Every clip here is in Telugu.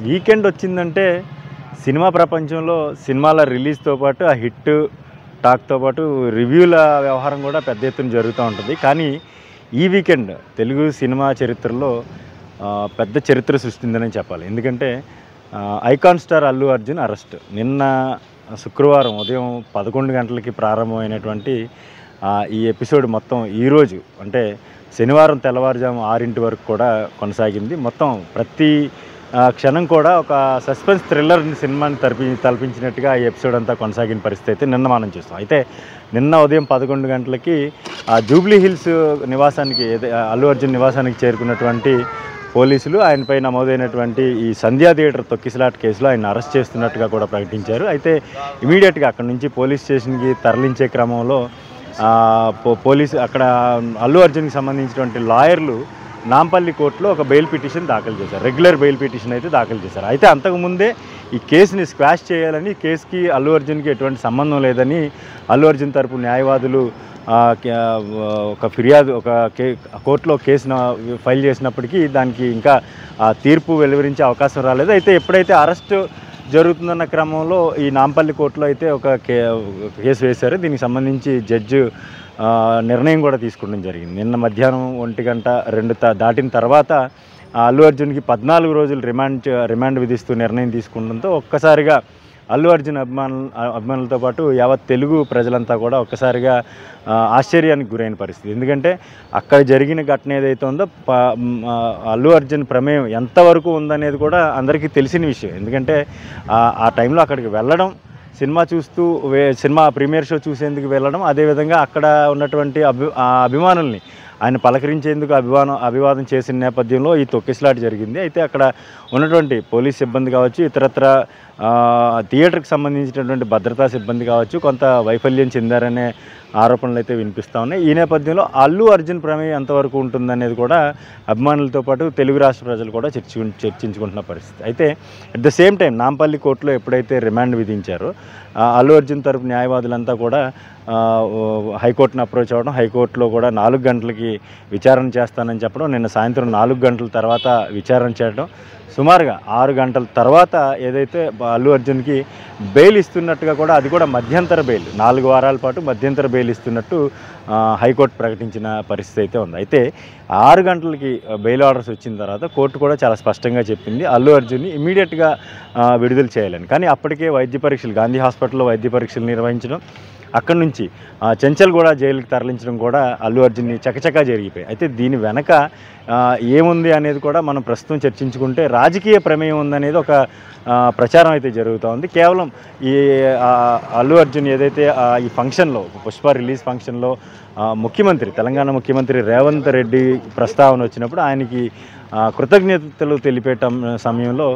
వీకెండ్ వచ్చిందంటే సినిమా ప్రపంచంలో సినిమాల రిలీజ్తో పాటు ఆ హిట్ టాక్తో పాటు రివ్యూల వ్యవహారం కూడా పెద్ద ఎత్తున జరుగుతూ ఉంటుంది. కానీ ఈ వీకెండ్ తెలుగు సినిమా చరిత్రలో పెద్ద చరిత్ర సృష్టిందని చెప్పాలి. ఎందుకంటే icon star Allu Arjun arrest నిన్న శుక్రవారం ఉదయం 11 గంటలకి ప్రారంభమైనటువంటి ఈ ఎపిసోడ్ మొత్తం ఈరోజు అంటే శనివారం తెల్లవారుజాము 6 వరకు కూడా కొనసాగింది. మొత్తం ప్రతి క్షణం కూడా ఒక సస్పెన్స్ థ్రిల్లర్ సినిమాని తలపించినట్టుగా ఈ ఎపిసోడ్ అంతా కొనసాగిన పరిస్థితి అయితే నిన్న మనం చూస్తాం. అయితే నిన్న ఉదయం 11 గంటలకి జూబ్లీ హిల్స్ నివాసానికి అల్లు అర్జున్ నివాసానికి చేరుకున్నటువంటి పోలీసులు ఆయనపై నమోదైనటువంటి ఈ సంధ్యా థియేటర్ తొక్కిసలాట కేసులో ఆయన అరెస్ట్ చేస్తున్నట్టుగా కూడా ప్రకటించారు. అయితే ఇమీడియట్గా అక్కడ నుంచి పోలీస్ స్టేషన్కి తరలించే క్రమంలో పోలీసు అక్కడ అల్లు అర్జున్కి సంబంధించినటువంటి లాయర్లు నాంపల్లి కోర్టులో ఒక బెయిల్ పిటిషన్ దాఖలు చేశారు. రెగ్యులర్ బెయిల్ పిటిషన్ అయితే దాఖలు చేశారు. అయితే అంతకుముందే ఈ కేసుని స్క్వాష్ చేయాలని, కేసుకి అల్లు అర్జున్కి ఎటువంటి సంబంధం లేదని అల్లు అర్జున్ తరపు న్యాయవాదులు ఒక ఫిర్యాదు కోర్టులో కేసును ఫైల్ చేసినప్పటికీ దానికి ఇంకా తీర్పు వెలువరించే అవకాశం రాలేదు. అయితే ఎప్పుడైతే అరెస్టు జరుగుతుందన్న క్రమంలో ఈ నాంపల్లి కోర్టులో అయితే ఒక కేసు వేశారు. దీనికి సంబంధించి జడ్జి నిర్ణయం కూడా తీసుకోవడం జరిగింది. నిన్న మధ్యాహ్నం 1:02 దాటిన తర్వాత అల్లు అర్జున్కి 14 రోజులు రిమాండ్ విధిస్తూ నిర్ణయం తీసుకుంటంతో ఒక్కసారిగా అల్లు అర్జున్ అభిమానులతో పాటు యావత్ తెలుగు ప్రజలంతా కూడా ఒక్కసారిగా ఆశ్చర్యానికి గురైన పరిస్థితి. ఎందుకంటే అక్కడ జరిగిన ఘటన ఏదైతే ఉందో అల్లు అర్జున్ ప్రమేయం ఎంతవరకు ఉందనేది కూడా అందరికీ తెలిసిన విషయం. ఎందుకంటే ఆ టైంలో అక్కడికి వెళ్ళడం, సినిమా చూస్తూ సినిమా ప్రీమియర్ షో చూసేందుకు వెళ్ళడం, అదేవిధంగా అక్కడ ఉన్నటువంటి అభిమానుల్ని ఆయన పలకరించేందుకు అభివాదం చేసిన నేపథ్యంలో ఈ తొక్కిసలాట జరిగింది. అయితే అక్కడ ఉన్నటువంటి పోలీస్ సిబ్బంది కావచ్చు, ఇతరత్ర థియేటర్కి సంబంధించినటువంటి భద్రతా సిబ్బంది కావచ్చు కొంత వైఫల్యం చెందారనే ఆరోపణలు అయితే వినిపిస్తూ ఉన్నాయి. ఈ నేపథ్యంలో అల్లు అర్జున్ ప్రమేయం ఎంతవరకు ఉంటుందనేది కూడా అభిమానులతో పాటు తెలుగు రాష్ట్ర ప్రజలు కూడా చర్చించుకుంటున్న పరిస్థితి. అయితే at the same time Nampally కోర్టులో ఎప్పుడైతే రిమాండ్ విధించారో అల్లు అర్జున్ తరపు న్యాయవాదులంతా కూడా హైకోర్టును అప్రోచ్ అవ్వడం, హైకోర్టులో కూడా 4 గంటలకి విచారణ చేస్తానని చెప్పడం, నిన్న సాయంత్రం 4 గంటల తర్వాత విచారణ చేయడం, సుమారుగా 6 గంటల తర్వాత ఏదైతే అల్లు అర్జున్కి బెయిల్ ఇస్తున్నట్టుగా కూడా, అది కూడా మధ్యంతర బెయిల్ 4 వారాల పాటు మధ్యంతర బెయిల్ ఇస్తున్నట్టు హైకోర్టు ప్రకటించిన పరిస్థితి అయితే ఉంది. అయితే 6 గంటలకి బెయిల్ ఆర్డర్స్ వచ్చిన తర్వాత కోర్టు కూడా చాలా స్పష్టంగా చెప్పింది అల్లు అర్జున్ని ఇమీడియట్గా విడుదల చేయాలని. కానీ అప్పటికే వైద్య పరీక్షలు గాంధీ హాస్పిటల్లో వైద్య పరీక్షలు నిర్వహించడం, అక్కడి నుంచి చెంచల్గూడ జైలుకి తరలించడం కూడా అల్లు అర్జున్ని చకచకా జరిగిపోయాయి. అయితే దీని వెనక ఏముంది అనేది కూడా మనం ప్రస్తుతం చర్చించుకుంటే రాజకీయ ప్రమేయం ఉందనేది ఒక ప్రచారం అయితే జరుగుతూ ఉంది. కేవలం ఈ అల్లు అర్జున్ ఏదైతే ఈ ఫంక్షన్లో పుష్ప రిలీజ్ ఫంక్షన్లో తెలంగాణ ముఖ్యమంత్రి రేవంత్ రెడ్డి ప్రస్తావన వచ్చినప్పుడు ఆయనకి కృతజ్ఞతలు తెలిపే సమయంలో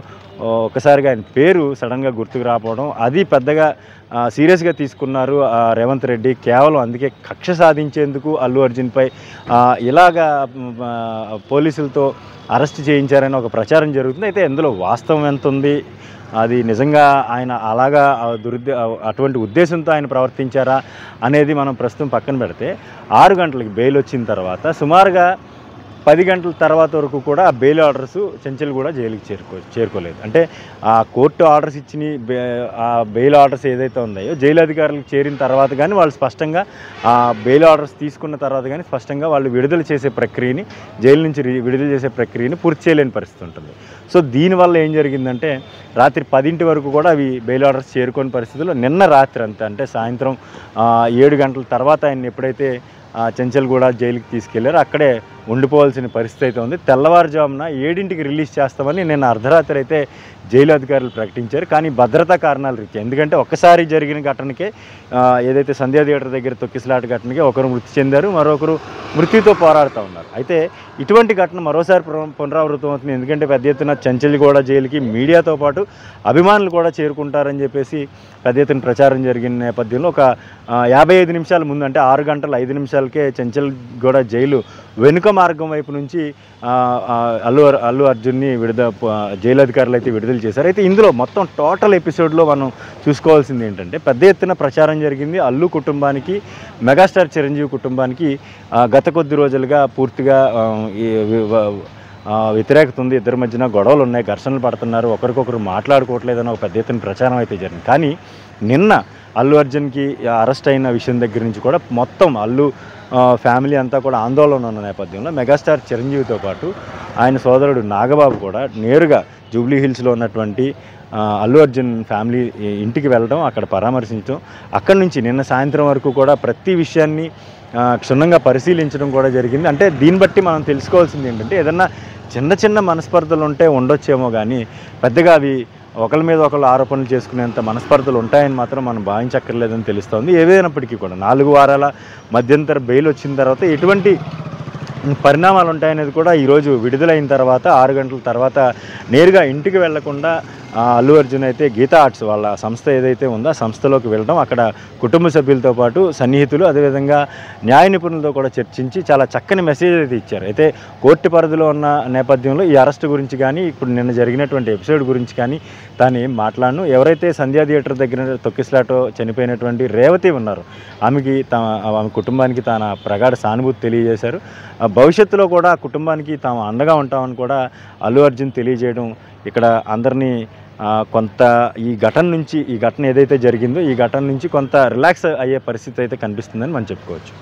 ఒకసారిగా ఆయన పేరు సడన్గా గుర్తుకు రాకపోవడం, అది పెద్దగా సీరియస్గా తీసుకున్నారు రేవంత్ రెడ్డి. కేవలం అందుకే కక్ష సాధించేందుకు అల్లు అర్జున్పై ఇలాగా పోలీసులతో అరెస్ట్ చేయించారని ఒక ప్రచారం జరుగుతుంది. అయితే ఇందులో వాస్తవం ఎంత ఉంది, అది నిజంగా ఆయన అలాగా అటువంటి ఉద్దేశంతో ఆయన ప్రవర్తించారా అనేది మనం ప్రస్తుతం పక్కన పెడితే 6 గంటలకి బెయిల్ వచ్చిన తర్వాత సుమారుగా 10 గంటల తర్వాత వరకు కూడా ఆ బెయిల్ ఆర్డర్స్ చెంచల్గూడ జైలుకి చేరుకోలేదు. అంటే ఆ కోర్టు ఆర్డర్స్ ఇచ్చిన ఆ బెయిల్ ఆర్డర్స్ ఏదైతే ఉన్నాయో జైలు అధికారులకు చేరిన తర్వాత కానీ వాళ్ళు స్పష్టంగా ఆ బెయిల్ ఆర్డర్స్ తీసుకున్న తర్వాత కానీ స్పష్టంగా వాళ్ళు విడుదల చేసే ప్రక్రియని, జైలు నుంచి విడుదల చేసే ప్రక్రియని పూర్తి చేయలేని పరిస్థితి ఉంటుంది. సో దీనివల్ల ఏం జరిగిందంటే రాత్రి 10 వరకు కూడా అవి బెయిల్ ఆర్డర్స్ చేరుకోని పరిస్థితుల్లో నిన్న రాత్రి అంతా అంటే సాయంత్రం 7 గంటల తర్వాత ఆయన ఎప్పుడైతే చెంచల్గూడ జైలుకి తీసుకెళ్లారు అక్కడే ఉండిపోవాల్సిన పరిస్థితి అయితే ఉంది. తెల్లవారుజామున 7ంటికి రిలీజ్ చేస్తామని నిన్న అర్ధరాత్రి అయితే జైలు అధికారులు ప్రకటించారు. కానీ భద్రతా కారణాల రీత్యా, ఎందుకంటే ఒక్కసారి జరిగిన ఘటనకే ఏదైతే సంధ్యా థియేటర్ దగ్గర తొక్కిసలాట ఘటనకే ఒకరు మృతి చెందారు, మరొకరు మృత్యుతో పోరాడుతూ ఉన్నారు. అయితే ఇటువంటి ఘటన మరోసారి పునరావృతం అవుతుంది. ఎందుకంటే పెద్ద ఎత్తున చెంచల్గూడ జైలుకి మీడియాతో పాటు అభిమానులు కూడా చేరుకుంటారని చెప్పేసి పెద్ద ఎత్తున ప్రచారం జరిగిన నేపథ్యంలో ఒక 55 నిమిషాల ముందు అంటే 6 గంటల 5 నిమిషాలకే చెంచల్గూడ జైలు వెనుక మార్గం వైపు నుంచి అల్లు అర్జున్ని జైలు అధికారులు అయితే విడుదల చేశారు. అయితే ఇందులో మొత్తం టోటల్ ఎపిసోడ్లో మనం చూసుకోవాల్సింది ఏంటంటే పెద్ద ఎత్తున ప్రచారం జరిగింది. అల్లు కుటుంబానికి, మెగాస్టార్ చిరంజీవి కుటుంబానికి గత కొద్ది రోజులుగా పూర్తిగా వ్యతిరేకత ఉంది, ఇద్దరి మధ్యన గొడవలు ఉన్నాయి, ఘర్షణలు పడుతున్నారు, ఒకరికొకరు మాట్లాడుకోవట్లేదని ఒక పెద్ద ఎత్తున ప్రచారం అయితే జరిగింది. కానీ నిన్న అల్లు అర్జున్కి అరెస్ట్ అయిన విషయం దగ్గర నుంచి కూడా మొత్తం అల్లు ఫ్యామిలీ అంతా కూడా ఆందోళన ఉన్న నేపథ్యంలో మెగాస్టార్ చిరంజీవితో పాటు ఆయన సోదరుడు నాగబాబు కూడా నేరుగా జూబ్లీ హిల్స్లో ఉన్నటువంటి అల్లు అర్జున్ ఫ్యామిలీ ఇంటికి వెళ్ళడం, అక్కడ పరామర్శించడం, అక్కడి నుంచి నిన్న సాయంత్రం వరకు కూడా ప్రతి విషయాన్ని క్షుణ్ణంగా పరిశీలించడం కూడా జరిగింది. అంటే దీన్ని బట్టి మనం తెలుసుకోవాల్సింది ఏంటంటే ఏదన్నా చిన్న చిన్న మనస్పర్ధలు ఉంటే ఉండొచ్చేమో, కానీ పెద్దగా అవి ఒకరి మీద ఒకరు ఆరోపణలు చేసుకునేంత మనస్పర్ధలు ఉంటాయని మాత్రం మనం భావించక్కర్లేదని తెలుస్తోంది. ఏదైనప్పటికీ కూడా 4 వారాల మధ్యంతర బెయిల్ వచ్చిన తర్వాత ఎటువంటి పరిణామాలు ఉంటాయనేది కూడా ఈరోజు విడుదలైన తర్వాత 6 గంటల తర్వాత నేరుగా ఇంటికి వెళ్లకుండా అల్లు అర్జున్ అయితే గీతా ఆర్ట్స్ వాళ్ళ సంస్థ ఏదైతే ఉందో ఆ సంస్థలోకి వెళ్ళడం, అక్కడ కుటుంబ సభ్యులతో పాటు సన్నిహితులు అదేవిధంగా న్యాయ నిపుణులతో కూడా చర్చించి చాలా చక్కని మెసేజ్ అయితే ఇచ్చారు. అయితే కోర్టు పరిధిలో ఉన్న నేపథ్యంలో ఈ అరెస్ట్ గురించి కానీ ఇప్పుడు నిన్న జరిగినటువంటి ఎపిసోడ్ గురించి కానీ తాను ఏం మాట్లాడను. ఎవరైతే సంధ్యా థియేటర్ దగ్గర తొక్కిసలాటో చనిపోయినటువంటి రేవతి ఉన్నారో ఆమె కుటుంబానికి తన ప్రగాఢ సానుభూతి తెలియజేశారు. భవిష్యత్తులో కూడా కుటుంబానికి తాము అండగా ఉంటామని కూడా అల్లు అర్జున్ తెలియజేయడం ఇక్కడ అందరినీ కొంత ఈ ఘటన ఏదైతే జరిగిందో ఈ ఘటన నుంచి కొంత రిలాక్స్ అయ్యే పరిస్థితి అయితే కనిపిస్తుందని మనం చెప్పుకోవచ్చు.